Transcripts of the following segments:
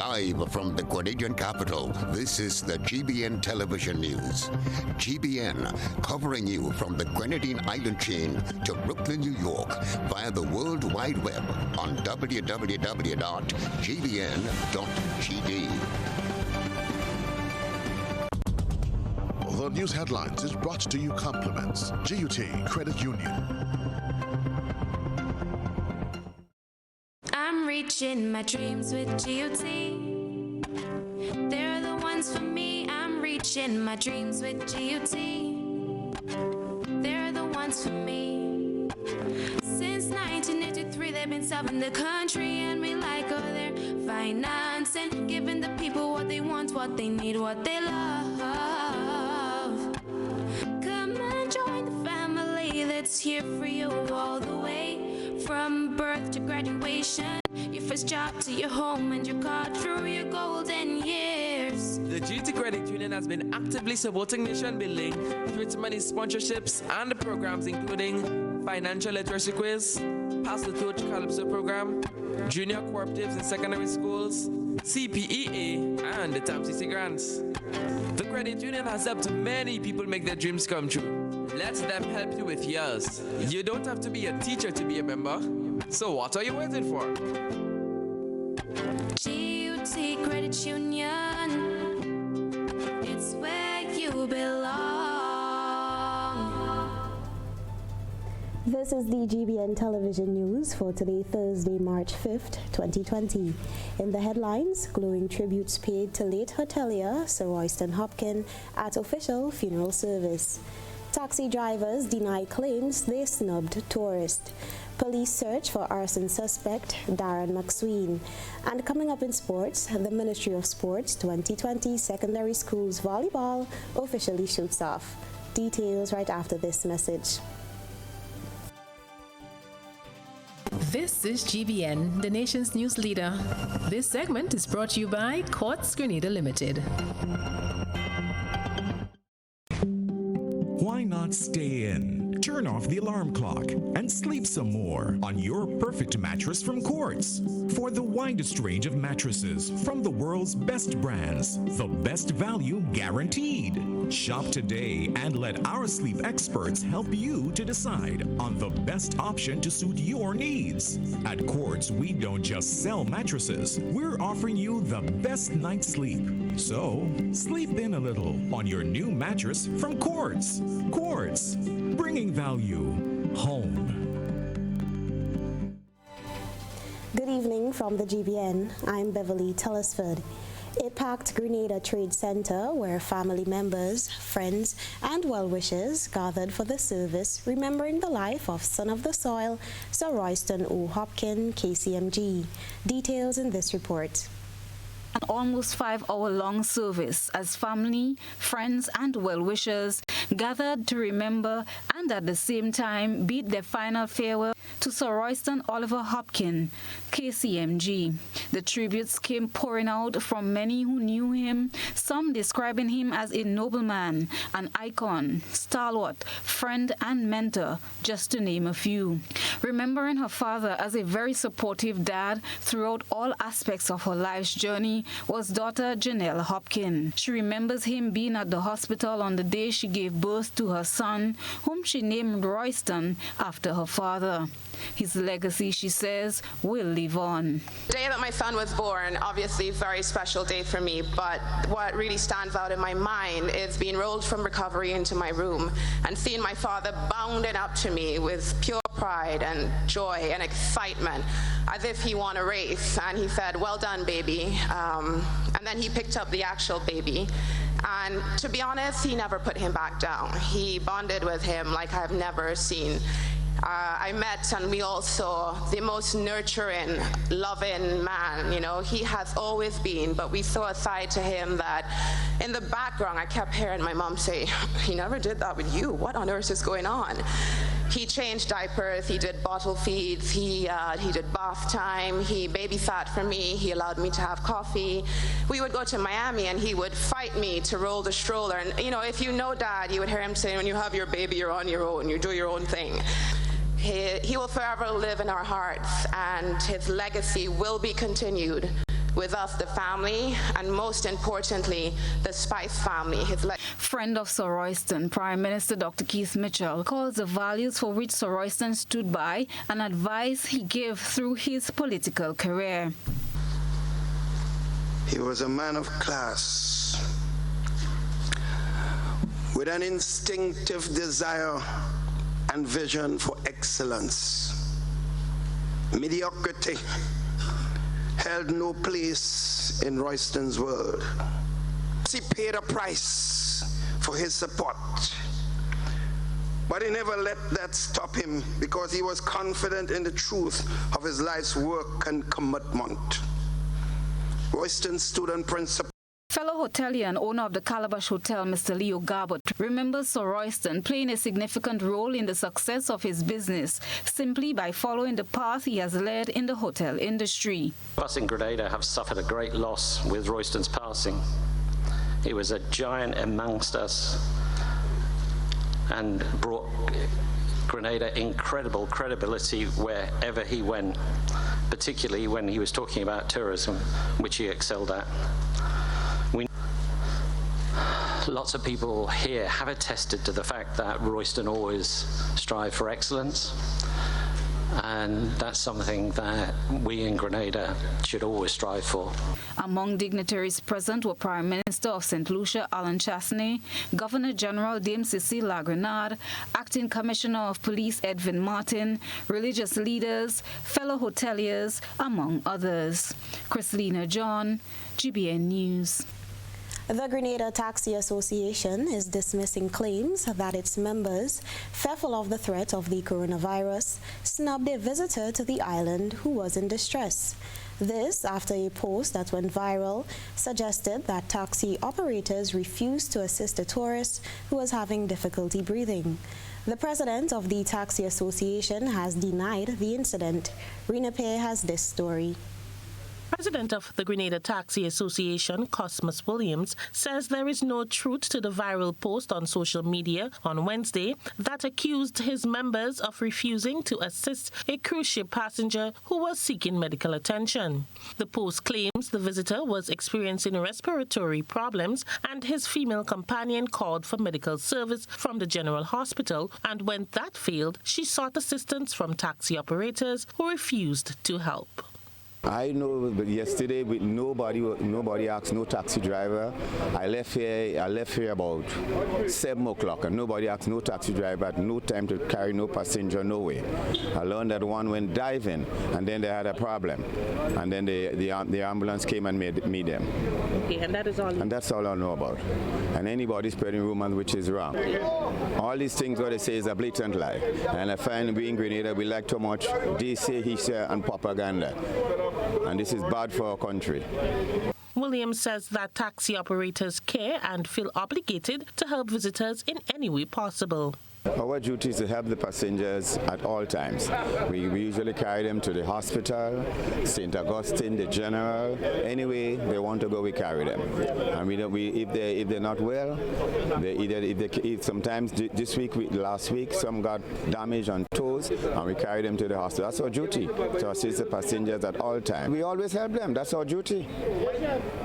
Live from the Grenadian capital, this is the GBN Television News. GBN, covering you from the Grenadine Island chain to Brooklyn, New York, via the World Wide Web on www.gbn.gd. The news headlines is brought to you compliments GUT Credit Union. I'm reaching my dreams with GUT. They're the ones for me. I'm reaching my dreams with GUT. They're the ones for me. Since 1983, they've been serving the country, and we like all their finance and giving the people what they want, what they need, what they love. Come and join the family that's here for you all the way, from birth to graduation, your first job to your home and your car through your golden years. The GT Credit Union has been actively supporting nation building through its many sponsorships and programs, including financial literacy quiz, Pass the Torch Calypso program, junior cooperatives in secondary schools, CPEA, and the TAMCC grants. The credit union has helped many people make their dreams come true. Let them help you with yours. You don't have to be a teacher to be a member. So what are you waiting for? GUT Credit Union, it's where you belong. This is the GBN Television News for today, Thursday, March 5th, 2020. In the headlines, glowing tributes paid to late hotelier Sir Royston Hopkins at official funeral service. Taxi drivers deny claims they snubbed tourists. Police search for arson suspect Darren McSween. And coming up in sports, the Ministry of Sports 2020 Secondary Schools Volleyball officially shoots off. Details right after this message. This is GBN, the nation's news leader. This segment is brought to you by Quartz Grenada Limited. Why not stay in, turn off the alarm clock, and sleep some more on your perfect mattress from Quartz? For the widest range of mattresses from the world's best brands, the best value guaranteed. Shop today and let our sleep experts help you to decide on the best option to suit your needs. At Quartz, we don't just sell mattresses, we're offering you the best night's sleep. So, sleep in a little on your new mattress from Quartz. Quartz, bringing value home. Good evening from the GBN. I'm Beverly Telesford. A packed Grenada Trade Center where family members, friends, and well-wishers gathered for the service remembering the life of son of the soil, Sir Royston O. Hopkins, KCMG. Details in this report. An almost 5-hour-long service as family, friends, and well-wishers gathered to remember and at the same time bid their final farewell to Sir Royston Oliver Hopkins, KCMG. The tributes came pouring out from many who knew him, some describing him as a nobleman, an icon, stalwart, friend, and mentor, just to name a few. Remembering her father as a very supportive dad throughout all aspects of her life's journey was daughter Janelle Hopkins. She remembers him being at the hospital on the day she gave birth to her son, whom she named Royston after her father. His legacy, she says, will live on. The day that my son was born, obviously a very special day for me, but what really stands out in my mind is being rolled from recovery into my room and seeing my father bounding up to me with pure pride and joy and excitement, as if he won a race. And he said, "Well done, baby." And then he picked up the actual baby. And to be honest, he never put him back down. He bonded with him like I've never seen. I met and we all saw the most nurturing, loving man, you know, he has always been, but we saw a side to him that in the background I kept hearing my mom say, "He never did that with you. What on earth is going on?" He changed diapers, he did bottle feeds, he did bath time, he babysat for me, he allowed me to have coffee. We would go to Miami and he would fight me to roll the stroller. And you know, if you know Dad, you would hear him say, "When you have your baby, you're on your own, you do your own thing." He will forever live in our hearts, and his legacy will be continued with us, the family, and most importantly, the Spice family. Friend of Sir Royston, Prime Minister Dr. Keith Mitchell, calls the values for which Sir Royston stood by and advice he gave through his political career. He was a man of class, with an instinctive desire and vision for excellence. Mediocrity held no place in Royston's world. He paid a price for his support, but he never let that stop him because he was confident in the truth of his life's work and commitment. Royston stood on principle. Fellow hotelier and owner of the Calabash Hotel, Mr. Leo Garbett, remembers Sir Royston playing a significant role in the success of his business simply by following the path he has led in the hotel industry. Us in Grenada have suffered a great loss with Royston's passing. He was a giant amongst us and brought Grenada incredible credibility wherever he went, particularly when he was talking about tourism, which he excelled at. Lots of people here have attested to the fact that Royston always strived for excellence, and that's something that we in Grenada should always strive for. Among dignitaries present were Prime Minister of St. Lucia, Alan Chasney, Governor General Dame Cecile Lagrenade, Acting Commissioner of Police Edwin Martin, religious leaders, fellow hoteliers, among others. Chrislina John, GBN News. The Grenada Taxi Association is dismissing claims that its members, fearful of the threat of the coronavirus, snubbed a visitor to the island who was in distress. This after a post that went viral suggested that taxi operators refused to assist a tourist who was having difficulty breathing. The president of the Taxi Association has denied the incident. Rena Pay has this story. President of the Grenada Taxi Association, Cosmas Williams, says there is no truth to the viral post on social media on Wednesday that accused his members of refusing to assist a cruise ship passenger who was seeking medical attention. The post claims the visitor was experiencing respiratory problems and his female companion called for medical service from the General Hospital, and when that failed, she sought assistance from taxi operators who refused to help. I know, but yesterday nobody asked, no taxi driver. I left here about 7 o'clock, and nobody asked, no taxi driver, had no time to carry no passenger, no way. I learned that one went diving, and then they had a problem, and then the ambulance came and made them. Okay, and that is all. And that's all I know about. And anybody spreading rumors, which is wrong. All these things, what they say is a blatant lie. And I find we in Grenada, we like too much they say, he say, and propaganda. And this is bad for our country. Williams says that taxi operators care and feel obligated to help visitors in any way possible. Our duty is to help the passengers at all times. We usually carry them to the hospital, St. Augustine, the General. Anyway they want to go, we carry them. And if they're not well, sometimes this week, last week, some got damage on toes, and we carry them to the hospital. That's our duty, to assist the passengers at all times. We always help them. That's our duty.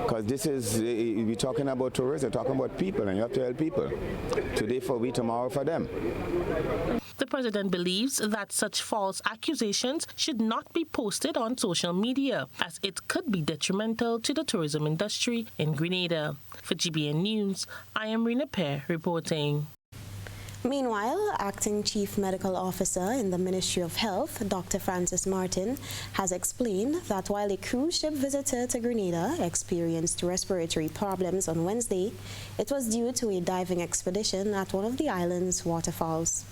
Because we're talking about tourists, we're talking about people, and you have to help people. Today for we, tomorrow for them. The president believes that such false accusations should not be posted on social media, as it could be detrimental to the tourism industry in Grenada. For GBN News, I am Rena Pear reporting. Meanwhile, Acting Chief Medical Officer in the Ministry of Health, Dr. Francis Martin, has explained that while a cruise ship visitor to Grenada experienced respiratory problems on Wednesday, it was due to a diving expedition at one of the island's waterfalls.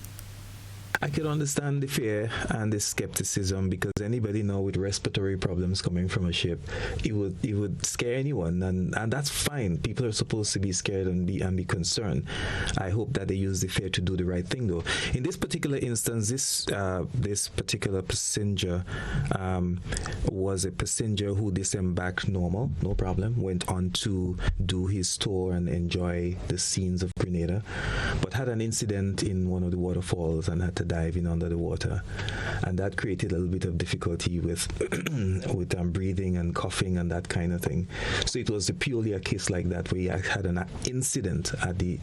I can understand the fear and the skepticism, because anybody now with respiratory problems coming from a ship, it would scare anyone, and that's fine. People are supposed to be scared and be concerned. I hope that they use the fear to do the right thing, though. In this particular instance, this particular passenger was a passenger who disembarked normal, no problem, went on to do his tour and enjoy the scenes of Grenada, but had an incident in one of the waterfalls and had to dive in under the water. and that created a little bit of difficulty with breathing and coughing and that kind of thing. So it was purely a case like that where he had an incident at the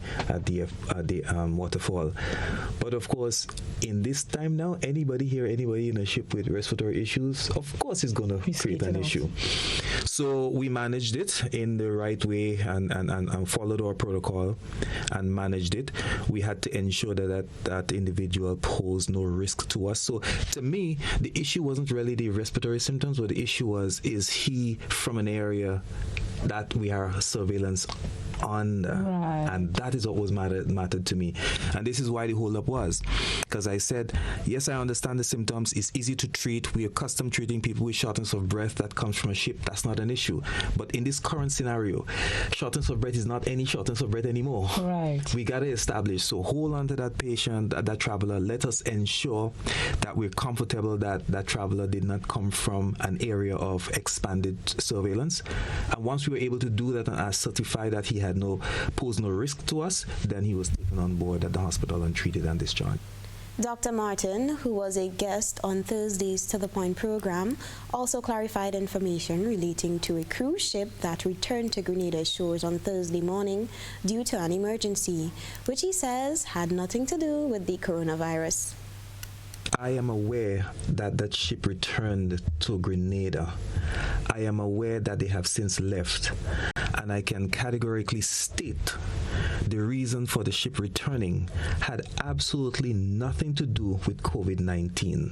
waterfall. But of course, in this time now, anybody in a ship with respiratory issues, of course, is going to create an issue. So we managed it in the right way and followed our protocol and managed it. We had to ensure that individual posed no risk to us. So to me, the issue wasn't really the respiratory symptoms, but the issue was, is he from an area that we are surveillance on, and that is what was mattered to me. And this is why the hold up was, because I said, yes, I understand the symptoms, it's easy to treat, we're accustomed treating people with shortness of breath that comes from a ship, that's not an issue. But in this current scenario, shortness of breath is not any shortness of breath anymore. We got to establish, so hold on to that patient, that traveler, let us ensure that we're comfortable that that traveler did not come from an area of expanded surveillance. And once we were able to do that and certify that he had posed no risk to us, then he was taken on board at the hospital and treated and discharged. Dr. Martin, who was a guest on Thursday's To The Point program, also clarified information relating to a cruise ship that returned to Grenada's shores on Thursday morning due to an emergency, which he says had nothing to do with the coronavirus. I am aware that that ship returned to Grenada. I am aware that they have since left, and I can categorically state the reason for the ship returning had absolutely nothing to do with COVID-19.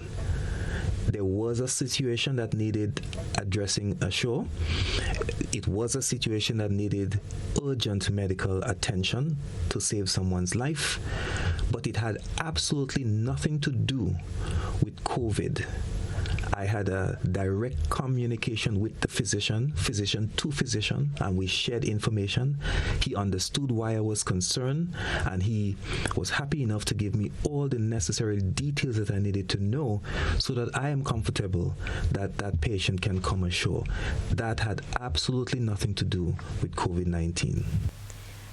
There was a situation that needed addressing ashore. It was a situation that needed urgent medical attention to save someone's life, but it had absolutely nothing to do with COVID. I had a direct communication with the physician to physician, and we shared information. He understood why I was concerned, and he was happy enough to give me all the necessary details that I needed to know so that I am comfortable that that patient can come ashore. That had absolutely nothing to do with COVID-19.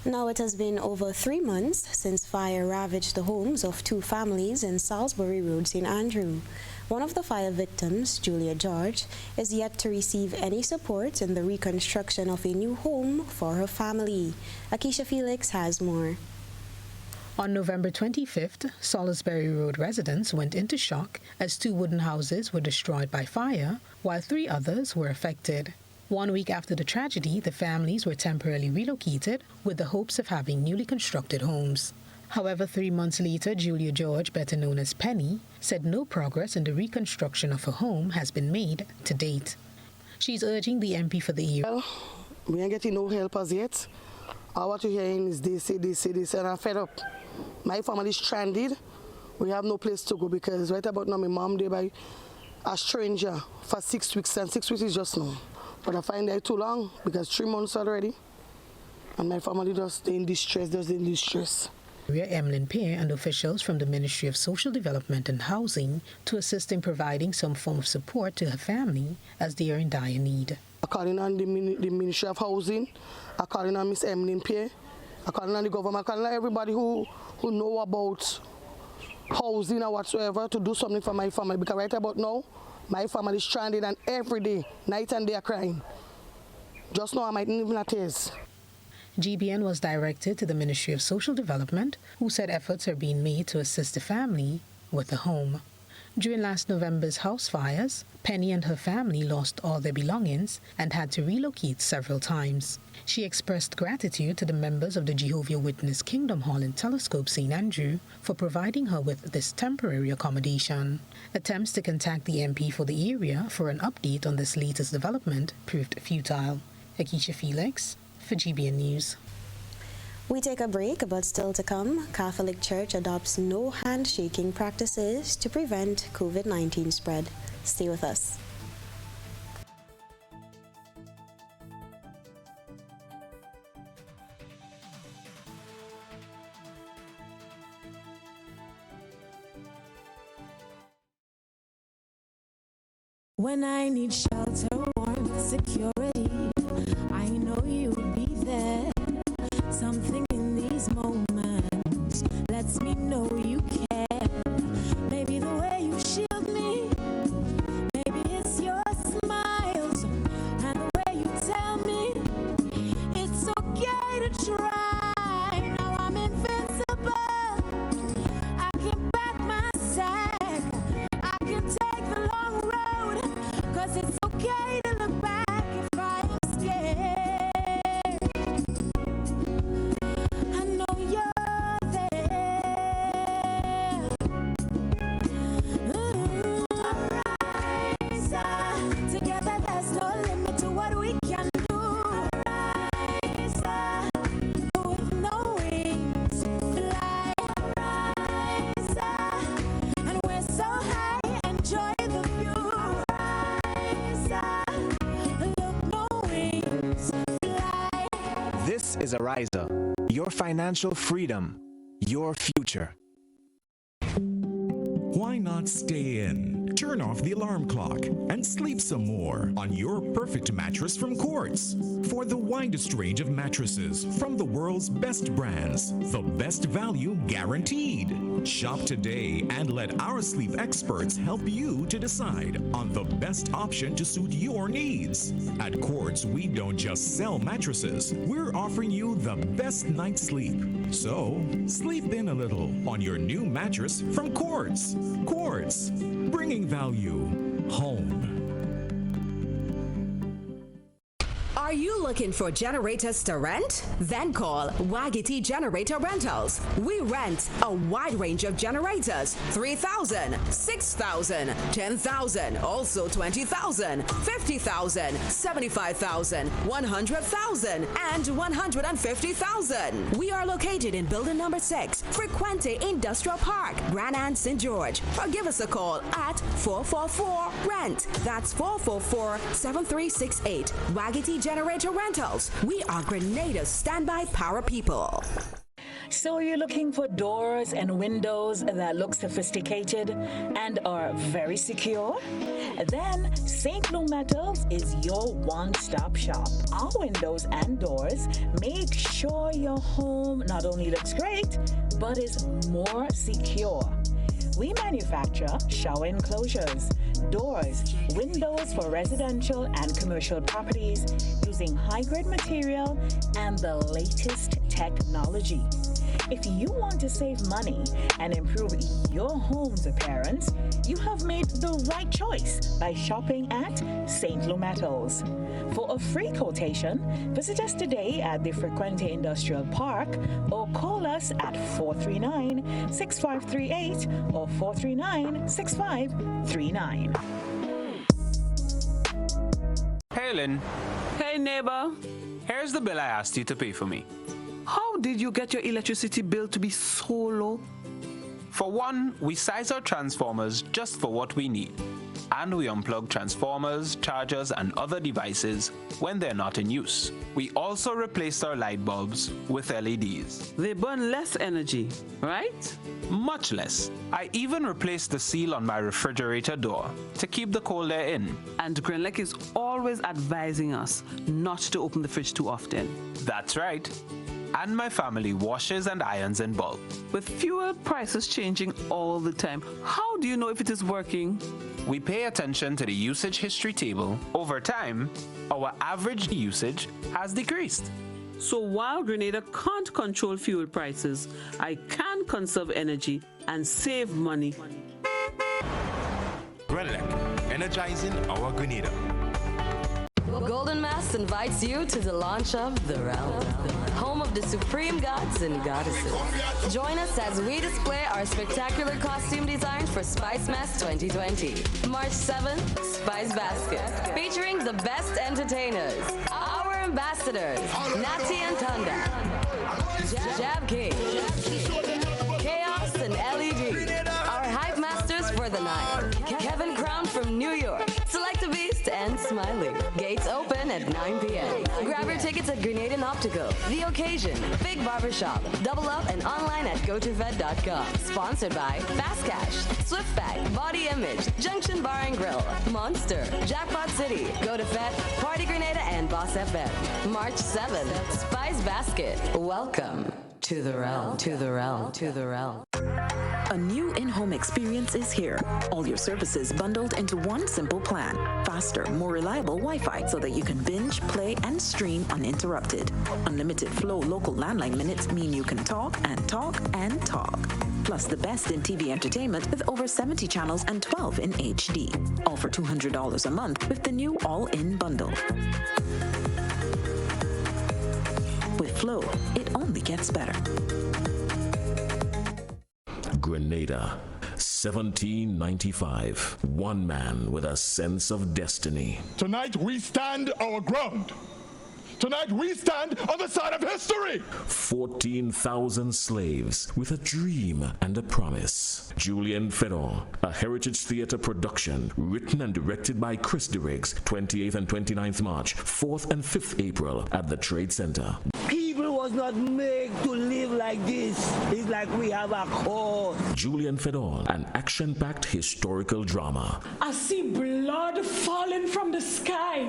Now it has been over 3 months since fire ravaged the homes of 2 families in Salisbury Road, St. Andrew. One of the fire victims, Julien George, is yet to receive any support in the reconstruction of a new home for her family. Akeisha Felix has more. On November 25th, Salisbury Road residents went into shock as 2 wooden houses were destroyed by fire, while 3 others were affected. 1 week after the tragedy, the families were temporarily relocated with the hopes of having newly constructed homes. However, 3 months later, Julien George, better known as Penny, said no progress in the reconstruction of her home has been made to date. She's urging the MP for the area. Well, we ain't getting no help as yet. All what you're hearing is they say, and I'm fed up. My family is stranded. We have no place to go because right about now, my mom there by a stranger for 6 weeks, and 6 weeks is just now. But I find that too long because 3 months already, and my family just in distress. Emlyn Pear and officials from the Ministry of Social Development and Housing to assist in providing some form of support to her family as they are in dire need. I'm calling on the Ministry of Housing, I'm calling on Miss Emlyn Pear, I'm calling on the government, I'm calling on everybody who know about housing or whatsoever to do something for my family, because right about now, my family is stranded and every day, night and day are crying. Just now I might even have tears. GBN was directed to the Ministry of Social Development, who said efforts are being made to assist the family with a home. During last November's house fires, Penny and her family lost all their belongings and had to relocate several times. She expressed gratitude to the members of the Jehovah's Witness Kingdom Hall in Telesford, St. Andrew, for providing her with this temporary accommodation. Attempts to contact the MP for the area for an update on this latest development proved futile. Akeisha Felix for GBN News. We take a break, but still to come, Catholic Church adopts no handshaking practices to prevent COVID-19 spread. Stay with us. When I need shelter, warmth, security, I know you'll be there. Something in these moments lets me know you care. Maybe the way you shield me is a riser. Your financial freedom, your future. Why not stay in, turn off the alarm clock, and sleep some more on your perfect mattress from Quartz? For the widest range of mattresses from the world's best brands, the best value guaranteed. Shop today and let our sleep experts help you to decide on the best option to suit your needs. At Quartz, we don't just sell mattresses, we're offering you the best night's sleep. So, sleep in a little on your new mattress from Quartz. Quartz, bringing value home. Are you looking for generators to rent? Then call Wagity Generator Rentals. We rent a wide range of generators, 3,000, 6,000, 10,000, also 20,000, 50,000, 75,000, 100,000, and 150,000. We are located in building number 6, Frequente Industrial Park, Grand Anse, St. George. Or give us a call at 444-RENT. That's 444-7368. Wagity Generator Rentals. We are Grenada's standby power people. So you're looking for doors and windows that look sophisticated and are very secure? Then St. Lou Metals is your one-stop shop. Our windows and doors make sure your home not only looks great, but is more secure. We manufacture shower enclosures, doors, windows for residential and commercial properties using high-grade material and the latest technology. If you want to save money and improve your home's appearance, you have made the right choice by shopping at St. Lou Metals. For a free quotation, visit us today at the Frequente Industrial Park or call us at 439-6538 or 439-6539. Hey, Lynn. Hey, neighbor. Here's the bill I asked you to pay for me. How did you get your electricity bill to be so low? For one, we size our transformers just for what we need. And we unplug transformers, chargers, and other devices when they're not in use. We also replaced our light bulbs with LEDs. They burn less energy, right? Much less. I even replaced the seal on my refrigerator door to keep the cold air in. And Grenlec is always advising us not to open the fridge too often. That's right. And my family washes and irons in bulk. With fuel prices changing all the time, how do you know if it is working? We pay attention to the usage history table. Over time, our average usage has decreased. So while Grenada can't control fuel prices, I can conserve energy and save money. Grenlec, energizing our Grenada. Golden Mast invites you to the launch of The Realm, home of the supreme gods and goddesses. Join us as we display our spectacular costume designs for Spice Mass 2020. March 7th, Spice Basket, featuring the best entertainers, our ambassadors, Natty and Tunda, Jab King, Chaos and LED, our hype masters for the night, Kevin Crown from New York, Select a Beast, and Smiley. Gates open at 9 p.m. Grab your tickets at Grenadian Optical, The Occasion, Big Barbershop, Double Up, and online at GoToVet.com. Sponsored by Fast Cash, Swiftback, Body Image, Junction Bar and Grill, Monster, Jackpot City, Go to Vet, Party Grenada, and Boss FM. March 7th, Spice Basket. Welcome to the realm, to the realm, to the realm. A new in-home experience is here. All your services bundled into one simple plan. Faster, more reliable Wi-Fi so that you can binge, play, and stream uninterrupted. Unlimited Flow local landline minutes mean you can talk and talk and talk. Plus the best in TV entertainment with over 70 channels and 12 in HD. All for $200 a month with the new all-in bundle. With Flow, it only gets better. Grenada, 1795. One man with a sense of destiny. Tonight we stand our ground. Tonight we stand on the side of history. 14,000 slaves with a dream and a promise. Julien Fedon, a Heritage Theatre production, written and directed by Chris DeRiggs, 28th and 29th March, 4th and 5th April at the Trade Center. People was not made to live like this. It's like we have a cause. Julien Fedon, an action-packed historical drama. I see blood falling from the sky,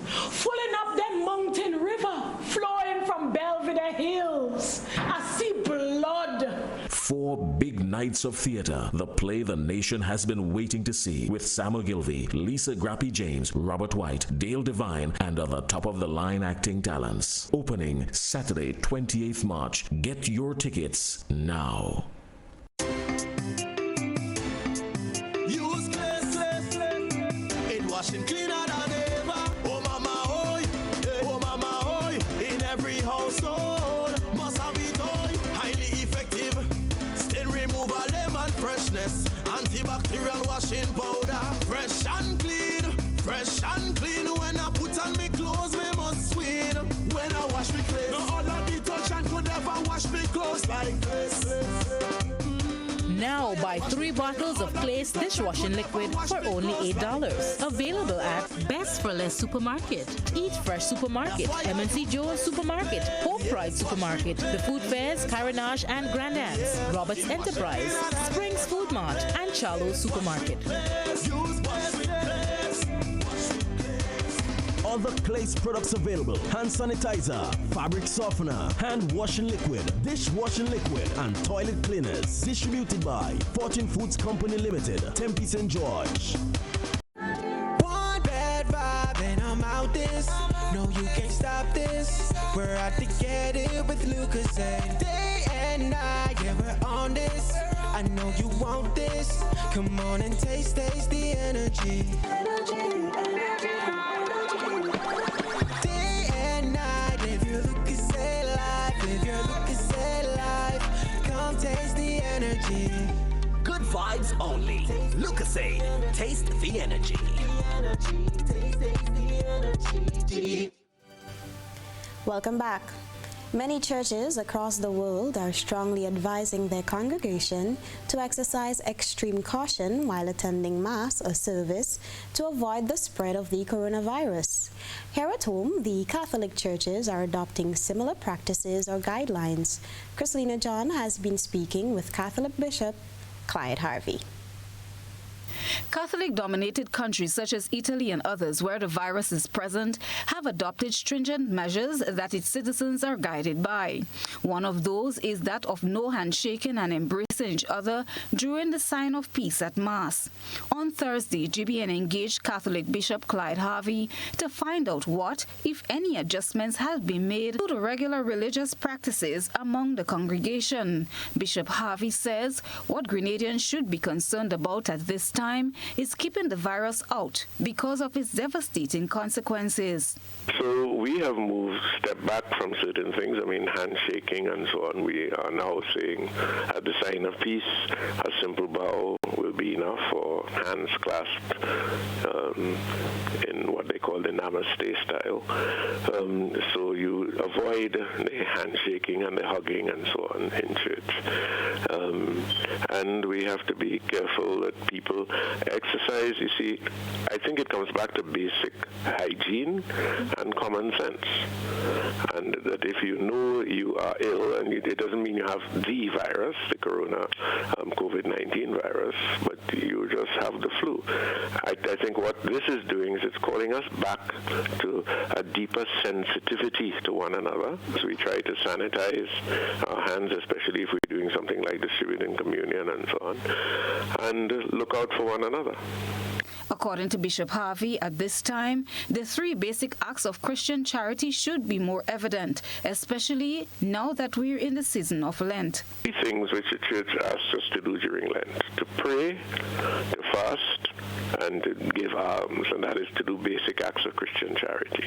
filling up that mountain river, flowing from Belvedere Hills. I see blood. 4 big nights of theater, the play the nation has been waiting to see, with Samuel Gilvey, Lisa Grappy James, Robert White, Dale Devine, and other top-of-the-line acting talents. Opening Saturday, 28th March. Get your tickets now. Use clay, it washing cleaner than ever. Oh mama, oi, oh mama, oi. In every household, must have it, oi. Highly effective, stain removal, lemon freshness, antibacterial washing powder. Fresh and clean, fresh and clean. When I put on me clothes, we must swing. When I wash me clothes, no other detergent could ever wash me clothes like this. Now buy 3 bottles of Clay's dishwashing liquid for only $8. Available at Best for Less Supermarket, Eat Fresh Supermarket, M&C Joe's Supermarket, Hope Pride Supermarket, The Food Fairs, Carenage and Grandance, Roberts Enterprise, Springs Food Mart, and Charlo's Supermarket. Other Clay's products available: hand sanitizer, fabric softener, hand washing liquid, dishwashing liquid, and toilet cleaners. Distributed by Fortune Foods Company Limited, Tempe St. George. One bad vibe and I'm out this. No, you can't stop this. We're out to get it with Lucas and day and night. Yeah, we're on this. I know you want this. Come on and taste the energy. Day and night, live your Lucas life. Live your Lucas life. Come taste the energy. Good vibes only. Lucasade. Taste the energy. Welcome back. Many churches across the world are strongly advising their congregation to exercise extreme caution while attending Mass or service to avoid the spread of the coronavirus. Here at home, the Catholic churches are adopting similar practices or guidelines. Christina John has been speaking with Catholic Bishop Clyde Harvey. Catholic-dominated countries such as Italy and others where the virus is present have adopted stringent measures that its citizens are guided by. One of those is that of no handshaking and embracing each other during the sign of peace at Mass. On Thursday, GBN engaged Catholic Bishop Clyde Harvey to find out what, if any, adjustments have been made to the regular religious practices among the congregation. Bishop Harvey says what Grenadians should be concerned about at this time is keeping the virus out because of its devastating consequences. So we have moved step back from certain things. I mean, handshaking and so on. We are now saying at the sign of peace, a simple bow will be enough, or hands clasped in what they call the namaste style. So you avoid the handshaking and the hugging and so on in church. And we have to be careful that people exercise. You see, I think it comes back to basic hygiene and common sense. And that if you know you are ill, and it doesn't mean you have the virus, the corona COVID-19 virus, but you just have the flu. I think what this is doing is it's calling us back to a deeper sensitivity to one another. So we try to sanitize our hands, especially if we're doing something like distributing communion and so on, and look out for one another. According to Bishop Harvey, at this time, the 3 basic acts of Christian charity should be more evident, especially now that we're in the season of Lent. 3 things which the church asks us to do during Lent: to pray, to fast, and to give alms, and that is to do basic acts of Christian charity.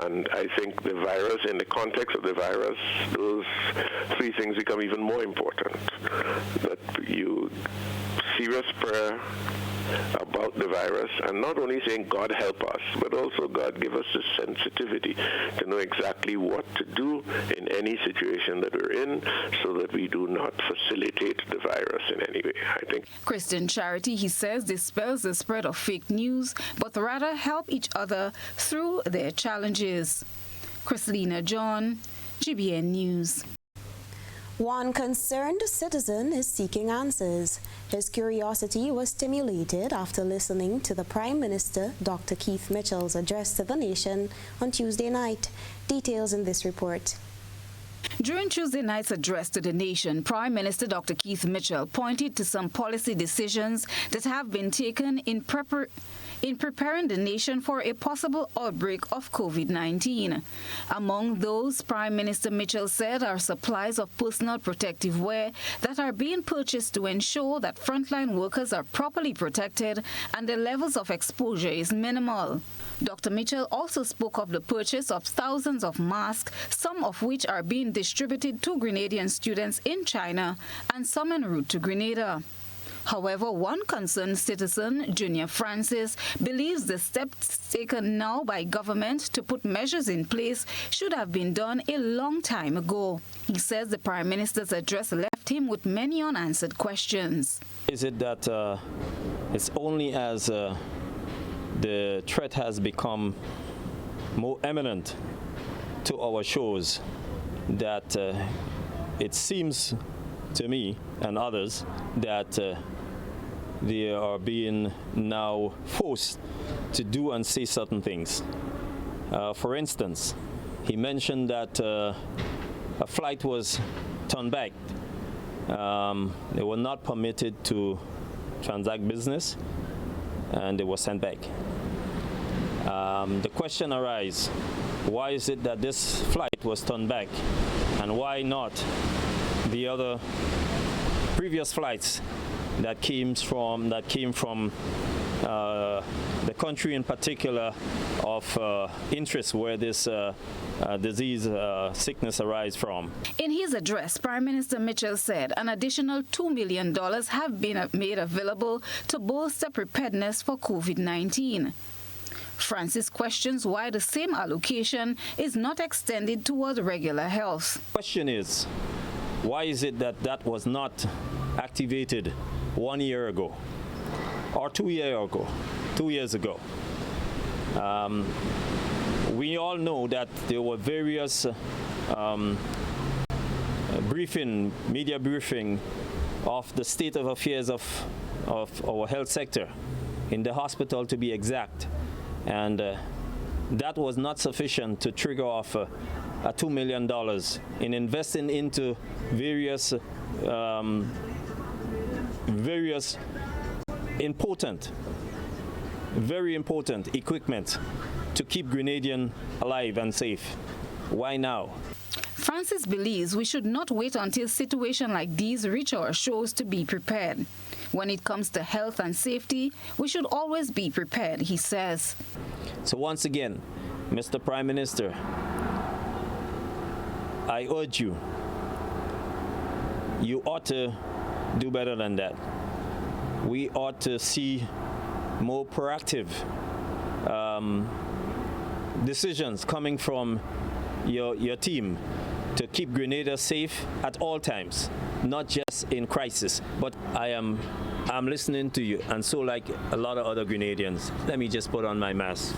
And I think the virus, in the context of the virus, those 3 things become even more important. That you serious prayer about the virus, and not only saying God help us, but also God give us the sensitivity to know exactly what to do in any situation that we're in, so that we do not facilitate the virus in any way, I think. Christian charity, he says, dispels the spread of fake news, but rather help each other through their challenges. Christina John, GBN News. One concerned citizen is seeking answers. His curiosity was stimulated after listening to the Prime Minister, Dr. Keith Mitchell's address to the nation on Tuesday night. Details in this report. During Tuesday night's address to the nation, Prime Minister Dr. Keith Mitchell pointed to some policy decisions that have been taken in preparing the nation for a possible outbreak of COVID-19. Among those, Prime Minister Mitchell said are supplies of personal protective wear that are being purchased to ensure that frontline workers are properly protected and the levels of exposure is minimal. Dr. Mitchell also spoke of the purchase of thousands of masks, some of which are being distributed to Grenadian students in China and some en route to Grenada. However, one concerned citizen, Julien Francis, believes the steps taken now by government to put measures in place should have been done a long time ago. He says the Prime Minister's address left him with many unanswered questions. Is it that it's only as the threat has become more imminent to our shores that it seems to me and others that they are being now forced to do and say certain things. For instance, he mentioned that a flight was turned back. They were not permitted to transact business and they were sent back. The question arises, why is it that this flight was turned back and why not the other previous flights that came from the country in particular of interest where this disease sickness arises from? In his address, Prime Minister Mitchell said an additional $2 million have been made available to bolster preparedness for COVID-19. Francis questions why the same allocation is not extended toward regular health. Question is, why is it that that was not activated 1 year ago or 2 years ago? We all know that there were various media briefing of the state of affairs of our health sector in the hospital, to be exact. And that was not sufficient to trigger off a $2 million in investing into various very important equipment to keep Grenadians alive and safe. Why now? Francis believes we should not wait until situations like these reach our shores to be prepared. When it comes to health and safety, we should always be prepared, he says. So once again, Mr. Prime Minister, I urge you, you ought to do better than that. We ought to see more proactive decisions coming from your team to keep Grenada safe at all times, not just in crisis. But I'm listening to you, and so like a lot of other Grenadians. Let me just put on my mask.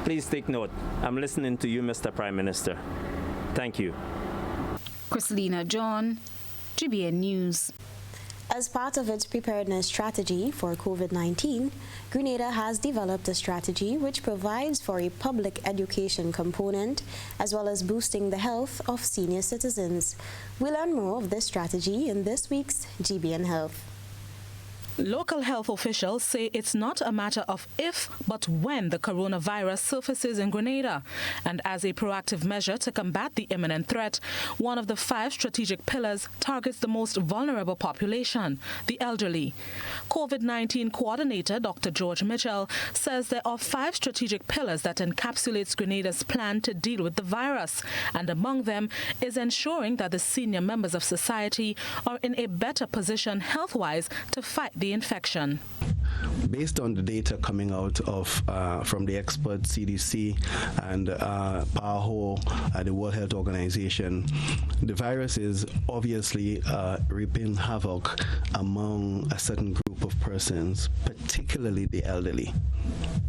Please take note. I'm listening to you, Mr. Prime Minister. Thank you. Chrislina John, GBN News. As part of its preparedness strategy for COVID-19, Grenada has developed a strategy which provides for a public education component as well as boosting the health of senior citizens. We'll learn more of this strategy in this week's GBN Health. Local health officials say it's not a matter of if, but when the coronavirus surfaces in Grenada. And as a proactive measure to combat the imminent threat, one of the 5 strategic pillars targets the most vulnerable population, the elderly. COVID-19 coordinator Dr. George Mitchell says there are 5 strategic pillars that encapsulates Grenada's plan to deal with the virus, and among them is ensuring that the senior members of society are in a better position health-wise to fight the infection. Based on the data coming out of from the expert CDC and PAHO, the World Health Organization, the virus is obviously reaping havoc among a certain group of persons, particularly the elderly.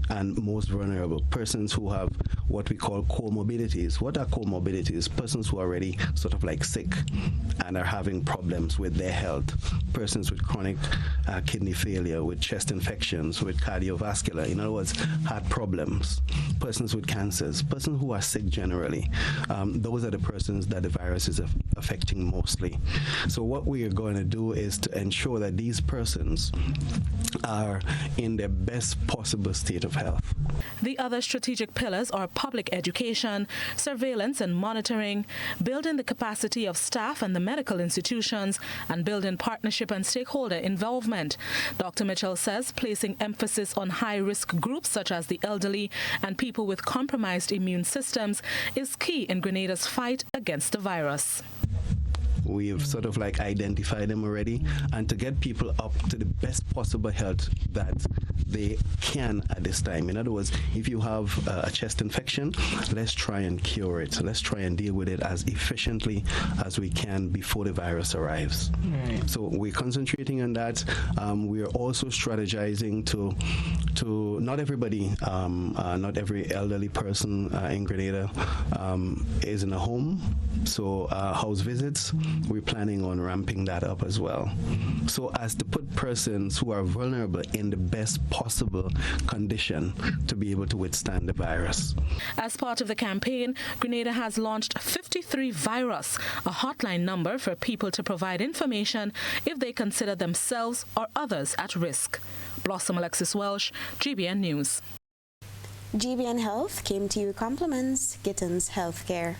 and most vulnerable, persons who have what we call comorbidities. What are comorbidities? Persons who are already sort of like sick and are having problems with their health. Persons with chronic kidney failure, with chest infections, with cardiovascular, in other words, heart problems. Persons with cancers, persons who are sick generally. Those are the persons that the virus is affecting mostly. So what we are going to do is to ensure that these persons are in the best possible state of health. The other strategic pillars are public education, surveillance and monitoring, building the capacity of staff and the medical institutions, and building partnership and stakeholder involvement. Dr. Mitchell says placing emphasis on high-risk groups such as the elderly and people with compromised immune systems is key in Grenada's fight against the virus. We have sort of like identified them already, and to get people up to the best possible health that they can at this time. In other words, if you have a chest infection, let's try and cure it. Let's try and deal with it as efficiently as we can before the virus arrives. Right. So we're concentrating on that. We are also strategizing to not everybody, not every elderly person in Grenada is in a home. So house visits, we're planning on ramping that up as well, so as to put persons who are vulnerable in the best possible condition to be able to withstand the virus. As part of the campaign, Grenada has launched 53 Virus, a hotline number for people to provide information if they consider themselves or others at risk. Blossom Alexis Welsh, GBN News. GBN Health came to you compliments Gittins Healthcare.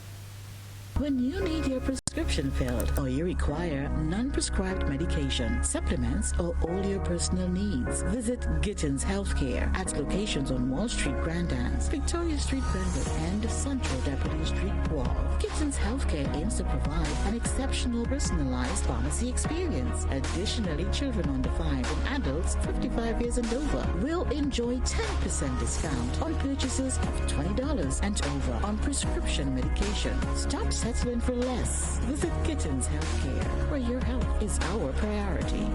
When you need your prescription filled or you require non-prescribed medication, supplements, or all your personal needs, visit Gittins Healthcare at locations on Wall Street, Grand Anse, Victoria Street, Glenwood, and Central Deputy Street, Wall. Gittins Healthcare aims to provide an exceptional personalized pharmacy experience. Additionally, children under 5 and adults 55 years and over will enjoy 10% discount on purchases of $20 and over on prescription medication. Stop settling for less. Visit Gittins Healthcare, where your health is our priority.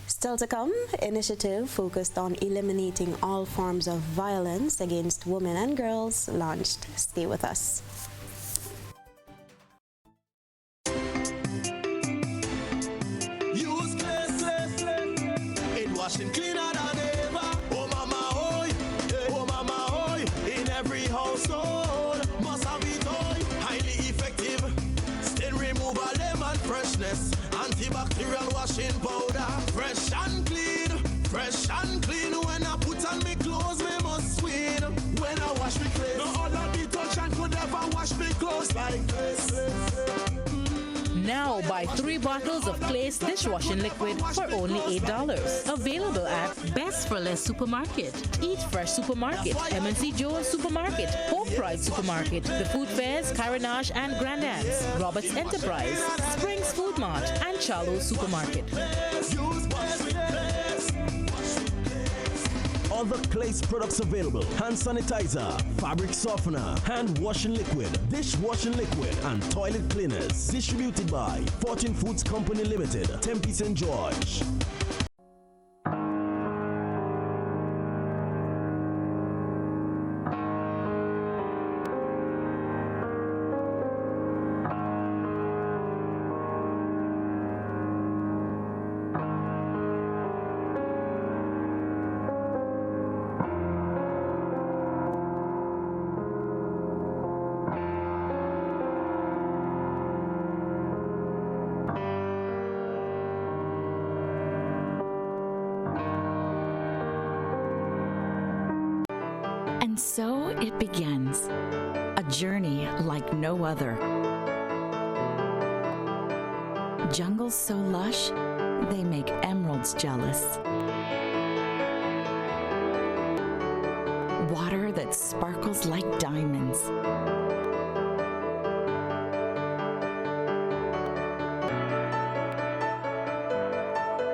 Still to come, initiative focused on eliminating all forms of violence against women and girls launched. Stay with us. Use it washing cleaner than ever. Oh mama, oi, oh mama, oi. In every household, must have it, oi. Highly effective, stain removal, lemon freshness, antibacterial washing powder. Fresh and clean. When I put on me clothes, me must win. When I wash me clothes, no other detergent could ever wash me clothes like this. Now buy 3 bottles of Place dishwashing liquid for only $8. Available at Best for Less Supermarket, Eat Fresh Supermarket, MNC Joe's Supermarket, Hope Pride Supermarket, The Food Fairs, Carenage and Grand Anse, Roberts Enterprise, Springs Food Mart, and Charlo's Supermarket. Other Place products available: hand sanitizer, fabric softener, hand washing liquid, dishwashing liquid, and toilet cleaners. Distributed by Fortune Foods Company Limited, Tempe St. George. And so it begins, a journey like no other. Jungles so lush, they make emeralds jealous. Water that sparkles like diamonds.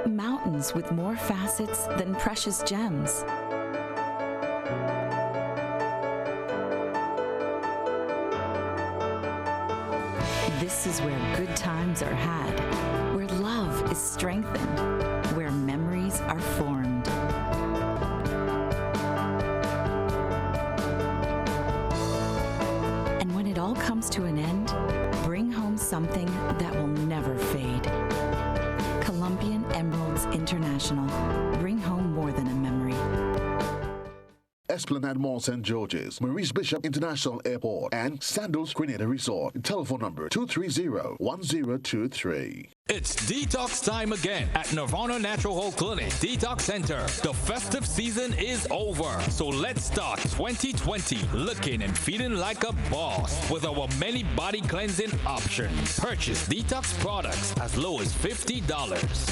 Mountains with more facets than precious gems. This is where good times are had, where love is strengthened, where memories are formed. And when it all comes to an end, bring home something that will never fade. Colombian Emeralds International. Bring home more than a memory. Esplanade Mall St. George's, Maurice Bishop International Airport, and Sandals Grenada Resort. Telephone number 230-1023. It's detox time again at Nirvana Natural Health Clinic Detox Center. The festive season is over, so let's start 2020 looking and feeling like a boss with our many body cleansing options. Purchase detox products as low as $50.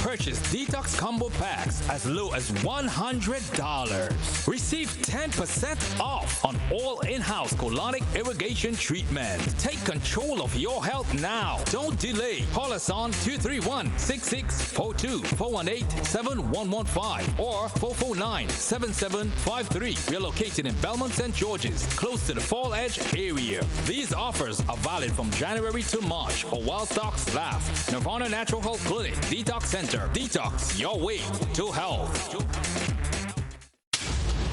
Purchase detox combo packs as low as $100. Receive 10% off on all in-house colonic irrigation treatment. Take control of your health now. Don't delay. Call us on 231-6642, 418-7115, or 449-7753. We are located in Belmont St. George's, close to the Fall Edge area. These offers are valid from January to March or while stocks last. Nirvana Natural Health Clinic Detox Center. Detox your way to health.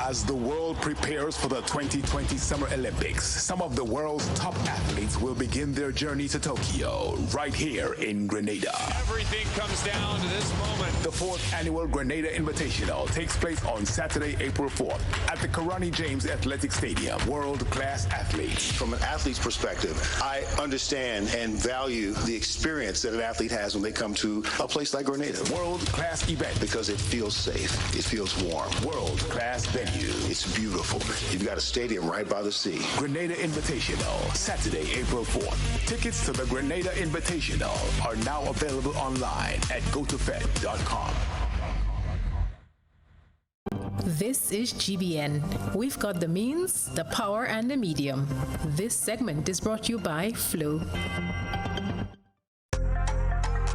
As the world prepares for the 2020 Summer Olympics, some of the world's top athletes will begin their journey to Tokyo, right here in Grenada. Everything comes down to this moment. The 4th annual Grenada Invitational takes place on Saturday, April 4th at the Karani James Athletic Stadium. World-class athletes. From an athlete's perspective, I understand and value the experience that an athlete has when they come to a place like Grenada. World-class event. Because it feels safe. It feels warm. World-class venue. It's beautiful. You've got a stadium right by the sea. Grenada Invitational, Saturday, April 4th. Tickets to the Grenada Invitational are now available online at gotofed.com. This is GBN. We've got the means, the power, and the medium. This segment is brought to you by Flow.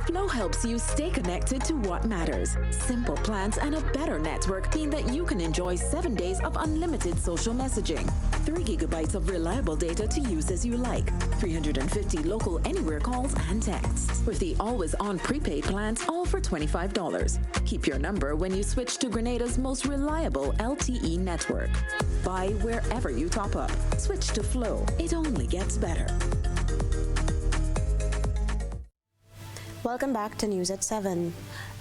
Flow helps you stay connected to what matters. Simple plans and a better network mean that you can enjoy 7 days of unlimited social messaging, 3 gigabytes of reliable data to use as you like, 350 local anywhere calls and texts. With the always-on prepaid plans, all for $25. Keep your number when you switch to Grenada's most reliable LTE network. Buy wherever you top up. Switch to Flow. It only gets better. Welcome back to News at 7.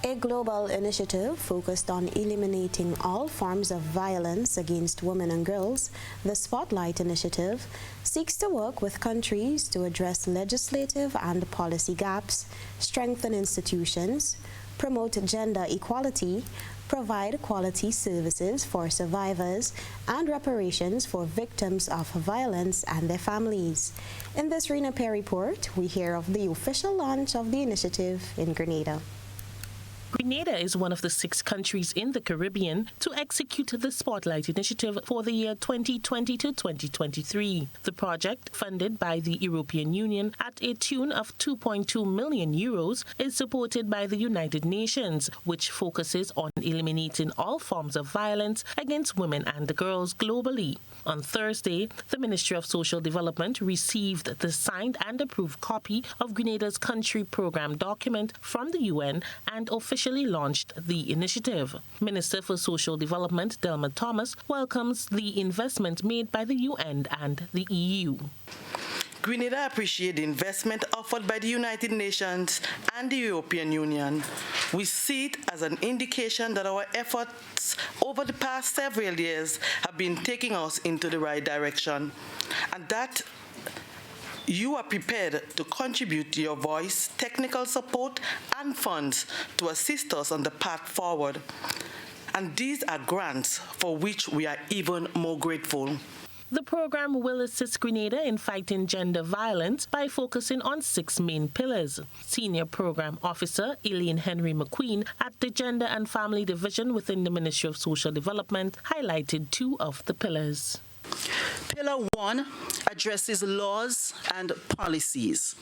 A global initiative focused on eliminating all forms of violence against women and girls, the Spotlight Initiative, seeks to work with countries to address legislative and policy gaps, strengthen institutions, promote gender equality, provide quality services for survivors, and reparations for victims of violence and their families. In this Rena Perry report, we hear of the official launch of the initiative in Grenada. Grenada is one of the 6 countries in the Caribbean to execute the Spotlight Initiative for the year 2020 to 2023. The project, funded by the European Union at a tune of €2.2 million, is supported by the United Nations, which focuses on eliminating all forms of violence against women and girls globally. On Thursday, the Ministry of Social Development received the signed and approved copy of Grenada's country program document from the UN and officially launched the initiative. Minister for Social Development Delma Thomas welcomes the investment made by the UN and the EU. Grenada appreciates the investment offered by the United Nations and the European Union. We see it as an indication that our efforts over the past several years have been taking us into the right direction, and that you are prepared to contribute your voice, technical support, and funds to assist us on the path forward. And these are grants for which we are even more grateful. The program will assist Grenada in fighting gender violence by focusing on 6 main pillars. Senior Program Officer Elaine Henry McQueen at the Gender and Family Division within the Ministry of Social Development highlighted 2 of the pillars. Pillar 1 addresses laws and policies.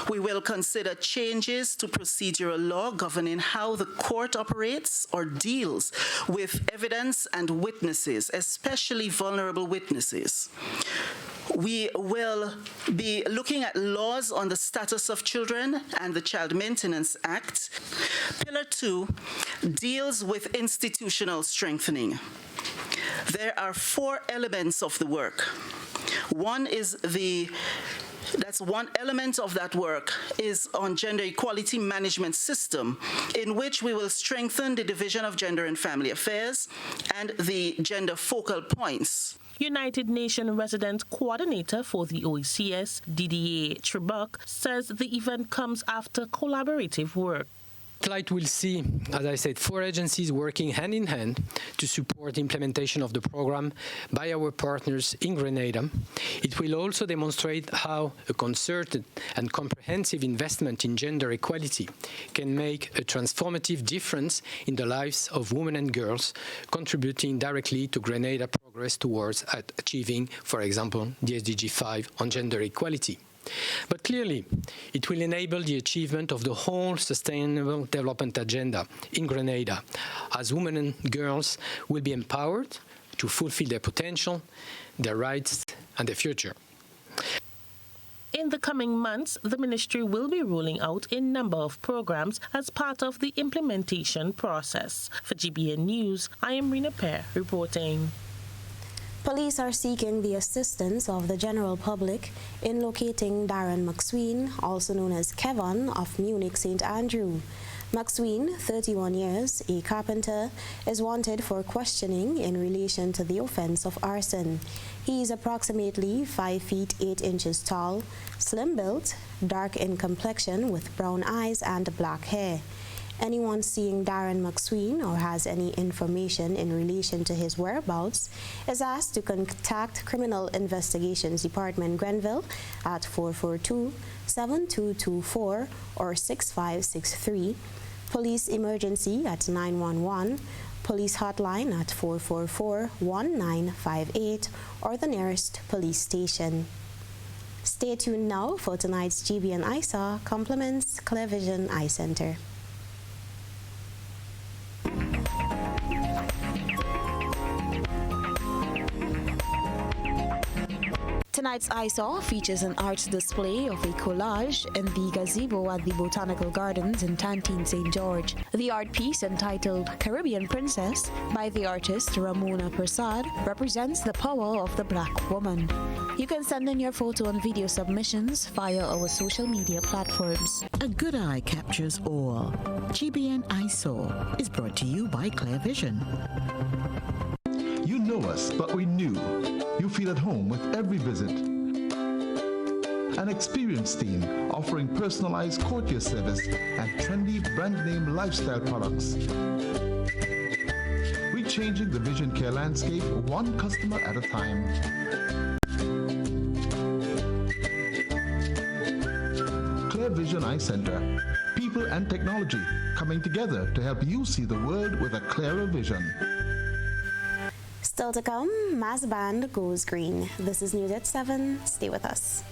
We will consider changes to procedural law governing how the court operates or deals with evidence and witnesses, especially vulnerable witnesses. We will be looking at laws on the status of children and the Child Maintenance Act. Pillar 2 deals with institutional strengthening. There are 4 elements of the work. One element of that work is on gender equality management system, in which we will strengthen the Division of Gender and Family Affairs and the gender focal points. United Nations Resident Coordinator for the OECS, Didier Tribuc, says the event comes after collaborative work. Tonight we'll see, as I said, 4 agencies working hand in hand to support the implementation of the program by our partners in Grenada. It will also demonstrate how a concerted and comprehensive investment in gender equality can make a transformative difference in the lives of women and girls, contributing directly to Grenada progress towards achieving, for example, the SDG 5 on gender equality. But clearly, it will enable the achievement of the whole Sustainable Development Agenda in Grenada, as women and girls will be empowered to fulfill their potential, their rights, and their future. In the coming months, the ministry will be rolling out a number of programs as part of the implementation process. For GBN News, I am Rena Pear reporting. Police are seeking the assistance of the general public in locating Darren McSween, also known as Kevin, of Munich St. Andrew. McSween, 31 years, a carpenter, is wanted for questioning in relation to the offense of arson. He is approximately 5 feet 8 inches tall, slim-built, dark in complexion with brown eyes and black hair. Anyone seeing Darren McSween or has any information in relation to his whereabouts is asked to contact Criminal Investigations Department Grenville at 442-7224 or 6563, Police Emergency at 911, Police Hotline at 444-1958, or the nearest police station. Stay tuned now for tonight's GBN ISA compliments Clear Vision Eye Center. Tonight's ISA features an art display of a collage in the gazebo at the Botanical Gardens in Tantine, St. George. The art piece, entitled Caribbean Princess by the artist Ramona Prasad, represents the power of the black woman. You can send in your photo and video submissions via our social media platforms. A good eye captures all. GBN ISA is brought to you by Clear Vision. You know us, but we knew you feel at home with every visit. An experienced team offering personalized courtier service and trendy brand name lifestyle products. We're changing the vision care landscape one customer at a time. Clear Vision Eye Center. People and technology coming together to help you see the world with a clearer vision. Still to come, Mass Band goes green. This is News at 7. Stay with us.